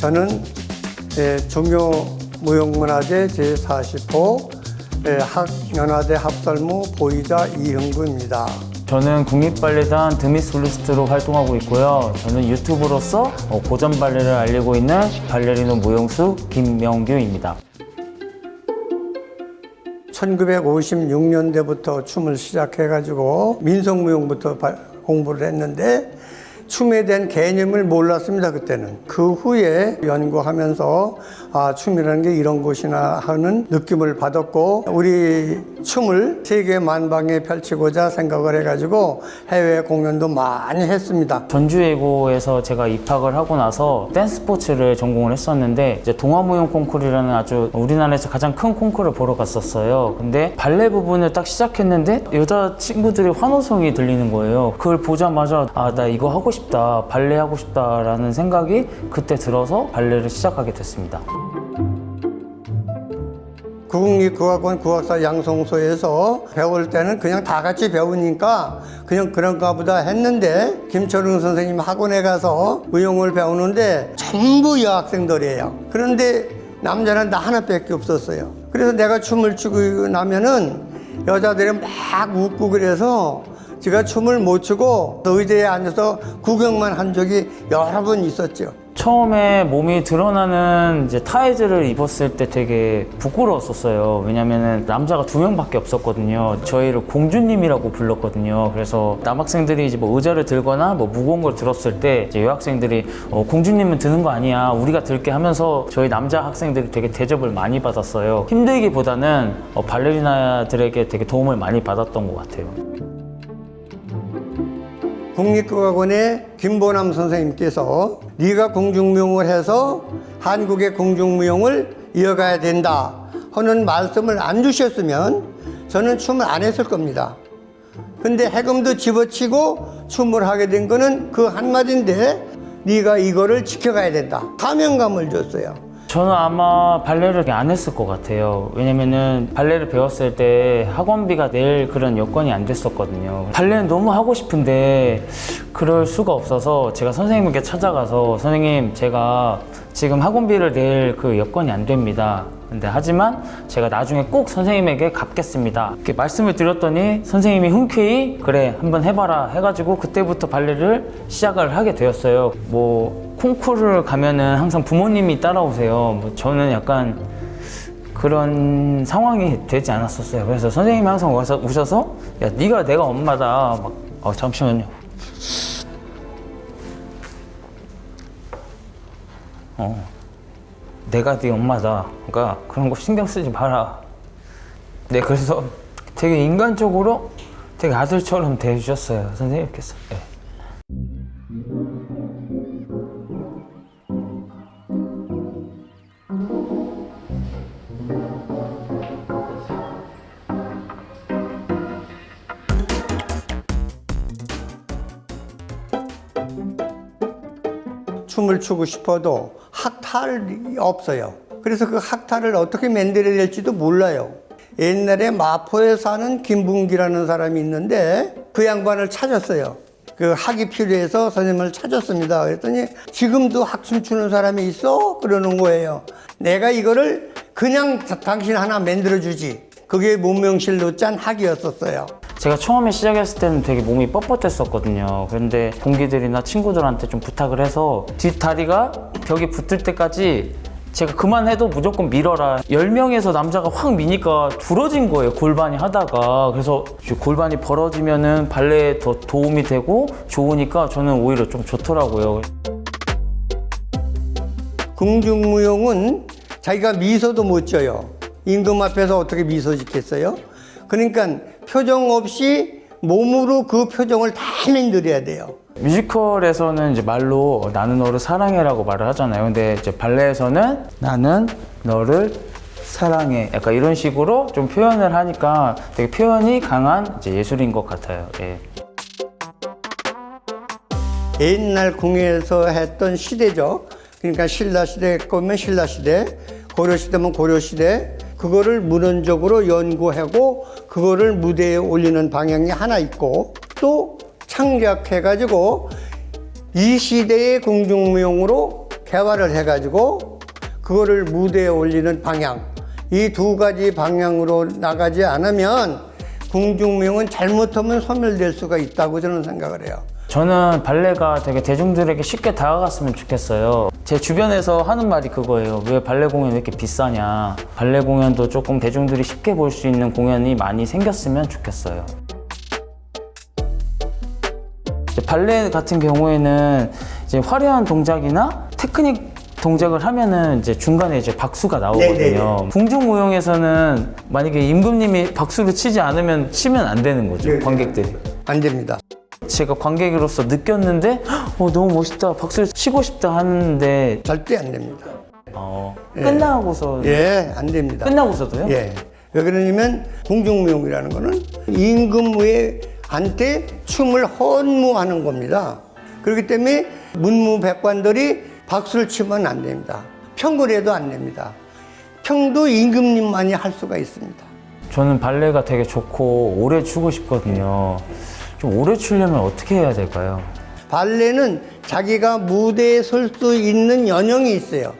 저는 중요무형문화재 제40호 학연화대 합설무 보이자 이흥구입니다. 저는 국립발레단 드미솔리스트로 활동하고 있고요. 저는 유튜브로서 고전 발레를 알리고 있는 발레리노 무용수 김명규입니다. 1956년대부터 춤을 시작해가지고 민속무용부터 공부를 했는데 춤에 대한 개념을 몰랐습니다, 그때는. 그 후에 연구하면서 춤이라는 게 이런 것이나 하는 느낌을 받았고, 우리 춤을 세계 만방에 펼치고자 생각을 해가지고 해외 공연도 많이 했습니다. 전주예고에서 제가 입학을 하고 나서 댄스 스포츠를 전공을 했었는데, 이제 동아무용 콩쿠르라는 아주 우리나라에서 가장 큰 콩쿠르를 보러 갔었어요. 근데 발레 부분을 딱 시작했는데 여자 친구들의 환호성이 들리는 거예요. 그걸 보자마자 나 이거 하고 싶다, 발레 하고 싶다라는 생각이 그때 들어서 발레를 시작하게 됐습니다. 국립국악원 국악사 양성소에서 배울 때는 그냥 다 같이 배우니까 그냥 그런가 보다 했는데, 김철웅 선생님 학원에 가서 무용을 배우는데 전부 여학생들이에요. 그런데 남자는 나 하나밖에 없었어요. 그래서 내가 춤을 추고 나면은 여자들이 막 웃고 그래서 제가 춤을 못 추고 의자에 앉아서 구경만 한 적이 여러 번 있었죠. 처음에 몸이 드러나는 이제 타이즈를 입었을 때 되게 부끄러웠었어요. 왜냐면은 남자가 2명밖에 없었거든요. 저희를 공주님이라고 불렀거든요. 그래서 남학생들이 이제 뭐 의자를 들거나 뭐 무거운 걸 들었을 때 이제 여학생들이 공주님은 드는 거 아니야, 우리가 들게 하면서 저희 남자 학생들이 되게 대접을 많이 받았어요. 힘들기보다는 발레리나들에게 되게 도움을 많이 받았던 것 같아요. 국립국악원의 김보남 선생님께서 네가 공중무용을 해서 한국의 공중무용을 이어가야 된다 하는 말씀을 안 주셨으면 저는 춤을 안 했을 겁니다. 근데 해금도 집어치고 춤을 하게 된 거는 그 한마디인데, 네가 이거를 지켜가야 된다, 사명감을 줬어요. 저는 아마 발레를 안 했을 것 같아요. 왜냐면은 발레를 배웠을 때 학원비가 낼 그런 여건이 안 됐었거든요. 발레는 너무 하고 싶은데 그럴 수가 없어서 제가 선생님께 찾아가서, 선생님 제가 지금 학원비를 낼 그 여건이 안 됩니다. 근데 하지만 제가 나중에 꼭 선생님에게 갚겠습니다, 이렇게 말씀을 드렸더니 선생님이 흔쾌히 그래 한번 해봐라 해가지고 그때부터 발레를 시작을 하게 되었어요. 뭐 콩쿠르를 가면은 항상 부모님이 따라오세요. 뭐 저는 약간 그런 상황이 되지 않았었어요. 그래서 선생님이 항상 오셔서 야, 네가 내가 엄마다 막 잠시만요. 내가 네 엄마다. 그러니까 그런 거 신경 쓰지 마라. 네, 그래서 되게 인간적으로 되게 아들처럼 대해주셨어요, 선생님께서. 네. 춤을 추고 싶어도 학탈이 없어요. 그래서 그 학탈을 어떻게 만들어야 될지도 몰라요. 옛날에 마포에 사는 김bun기라는 사람이 있는데 그 양반을 찾았어요. 그 학이 필요해서 선생님을 찾았습니다. 그랬더니 지금도 학춤 추는 사람이 있어? 그러는 거예요. 내가 이거를 그냥 당신 하나 만들어주지. 그게 문명실로 짠 학이었었어요. 제가 처음에 시작했을 때는 되게 몸이 뻣뻣했었거든요. 그런데 동기들이나 친구들한테 좀 부탁을 해서 뒷다리가 벽에 붙을 때까지 제가 그만해도 무조건 밀어라. 10명에서 남자가 확 미니까 부러진 거예요, 골반이 하다가. 그래서 골반이 벌어지면은 발레에 더 도움이 되고 좋으니까 저는 오히려 좀 좋더라고요. 궁중무용은 자기가 미소도 못 져요. 임금 앞에서 어떻게 미소 짓겠어요? 그러니까 표정 없이 몸으로 그 표정을 다 만들어야 돼요. 뮤지컬에서는 이제 말로 나는 너를 사랑해라고 말을 하잖아요. 근데 이제 발레에서는 나는 너를 사랑해, 약간 이런 식으로 좀 표현을 하니까 되게 표현이 강한 이제 예술인 것 같아요. 예. 옛날 궁에서 했던 시대죠. 그러니까 신라시대 거면 신라시대, 고려시대면 고려시대, 그거를 문헌적으로 연구하고 그거를 무대에 올리는 방향이 하나 있고, 또 창작해가지고 이 시대의 궁중무용으로 개화를 해가지고 그거를 무대에 올리는 방향, 이 두 가지 방향으로 나가지 않으면 궁중무용은 잘못하면 소멸될 수가 있다고 저는 생각을 해요. 저는 발레가 되게 대중들에게 쉽게 다가갔으면 좋겠어요. 제 주변에서 하는 말이 그거예요. 왜 발레 공연 왜 이렇게 비싸냐. 발레 공연도 조금 대중들이 쉽게 볼 수 있는 공연이 많이 생겼으면 좋겠어요. 발레 같은 경우에는 이제 화려한 동작이나 테크닉 동작을 하면은 이제 중간에 이제 박수가 나오거든요. 네네네. 궁중무용에서는 만약에 임금님이 박수를 치지 않으면 치면 안 되는 거죠. 네네. 관객들이. 안 됩니다. 제가 관객으로서 느꼈는데 너무 멋있다, 박수를 치고 싶다 하는데 절대 안 됩니다. 끝나고서 예, 안 됩니다. 끝나고서도요? 예. 왜 그러냐면 궁중무용이라는 거는 임금무에한테 춤을 헌무하는 겁니다. 그렇기 때문에 문무백관들이 박수를 치면 안 됩니다. 평을 해도 안 됩니다. 평도 임금님만이 할 수가 있습니다. 저는 발레가 되게 좋고 오래 추고 싶거든요. 좀 오래 추려면 어떻게 해야 될까요? 발레는 자기가 무대에 설 수 있는 연령이 있어요.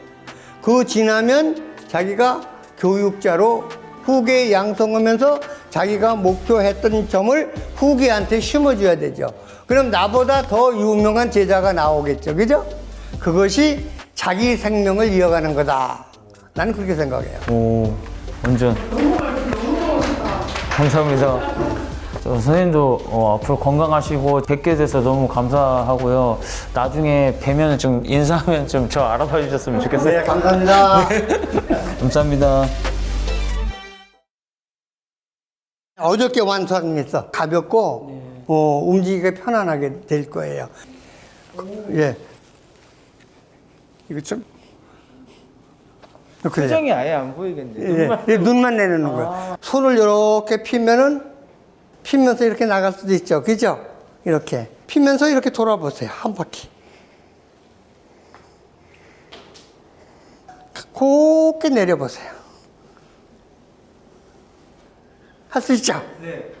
그 지나면 자기가 교육자로 후계에 양성하면서 자기가 목표했던 점을 후계한테 심어줘야 되죠. 그럼 나보다 더 유명한 제자가 나오겠죠. 그죠? 그것이 자기 생명을 이어가는 거다. 나는 그렇게 생각해요. 오, 완전. 감사합니다. 선생님도 앞으로 건강하시고 뵙게 돼서 너무 감사하고요. 나중에 뵈면 좀 인사하면 좀 저 알아봐 주셨으면 좋겠어요. 네, 감사합니다. 감사합니다. 어저께 완성했어. 가볍고 움직이기 편안하게 될 거예요. 예. 이거 좀. 그래요. 표정이 아예 안 보이겠는데. 예, 눈만 내놓는 거예요. 손을 이렇게 피면서 이렇게 나갈 수도 있죠. 그죠? 이렇게. 피면서 이렇게 돌아보세요. 한 바퀴. 곱게 내려보세요. 할 수 있죠? 네.